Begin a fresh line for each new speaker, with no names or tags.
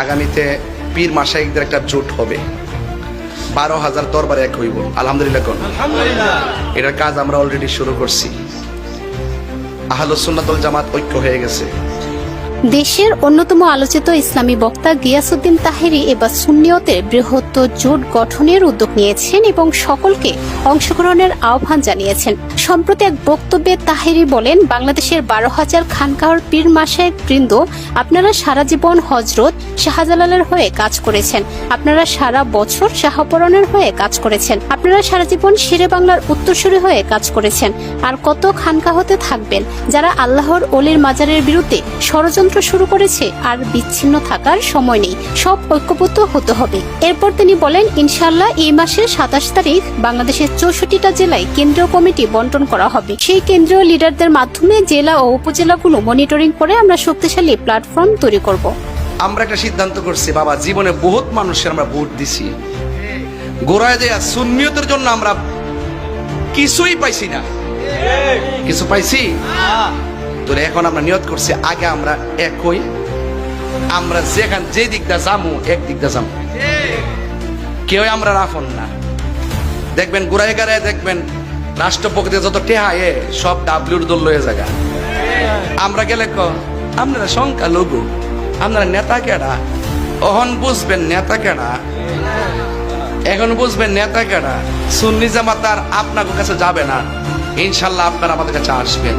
আগামীতে পীর মাশাইখদের একটা জোট হবে, 12,000 দরবারে এক হইব। আলহামদুলিল্লাহ কোন এটার কাজ আমরা অলরেডি শুরু করছি। আহলুস সুন্নাত ওয়াল জামাত ঐক্য হয়ে গেছে।
দেশের অন্যতম আলোচিত ইসলামী বক্তা গিয়াসউদ্দিন তাহেরী এবার সুন্নিয়তের বৃহত্তর জোট গঠনের উদ্যোগ নিয়েছেন এবং সকলকে অংশগ্রহণের আহ্বান জানিয়েছেন। সম্প্রতি এক বক্তব্যে তাহেরী বলেন, বাংলাদেশের 12,000 খানকাহর পীর মাশায়েখ বৃন্দ, আপনারা সারা জীবন হযরত শাহজালালের হয়ে কাজ করেছেন, আপনারা সারা বছর শাহপরানের হয়ে কাজ করেছেন, আপনারা সারা জীবন শেরে বাংলার উত্তরসূরি হয়ে কাজ করেছেন। আর কত খানকাহতে থাকবেন যারা আল্লাহর ওলির মাজারের বিরুদ্ধে ষড়যন্ত্র শুরু করেছে। আর বিচ্ছিন্ন থাকার সময় নেই, সব ঐক্যবদ্ধ হতে হবে। এরপর তিনি বলেন, ইনশাআল্লাহ এই মাসের 27 তারিখ বাংলাদেশের 64টা জেলায় কেন্দ্রীয় কমিটি বন্টন করা হবে। সেই কেন্দ্রীয় লিডারদের মাধ্যমে জেলা ও উপজেলাগুলো মনিটরিং করে আমরা শক্তিশালী প্ল্যাটফর্ম তৈরি করব।
আমরা একটা সিদ্ধান্ত করছি, বাবা, জীবনে বহুত মানুষের আমরা ভোট দিছি, গোড়ায় দেয়া সুন্নিয়তের জন্য আমরা কিছুই পাইছি না। কিছু পাইছি তো এখন আমরা নিয়ত করছি, আগে আমরা একই, আমরা যেখান যে দিকটা যামু এক দিকটা যামু, কেউ আমরা রাফন না। দেখবেন গোড়ায় গাড়ায় দেখবেন রাষ্ট্রপতি যত টেহায়ে সব ডাব্লিউর দল লয়ে জায়গা। আমরা গেলে আপনারা সংখ্যা লঘু, আপনারা নেতা কেডা, অহন বুঝবেন নেতা কেডা, এখন বুঝবেন নেতা কেডা। সুন্নি জামাত আর আপনার কাছে যাবে না, ইনশাল্লাহ আপনারা আমাদের কাছে আসবেন।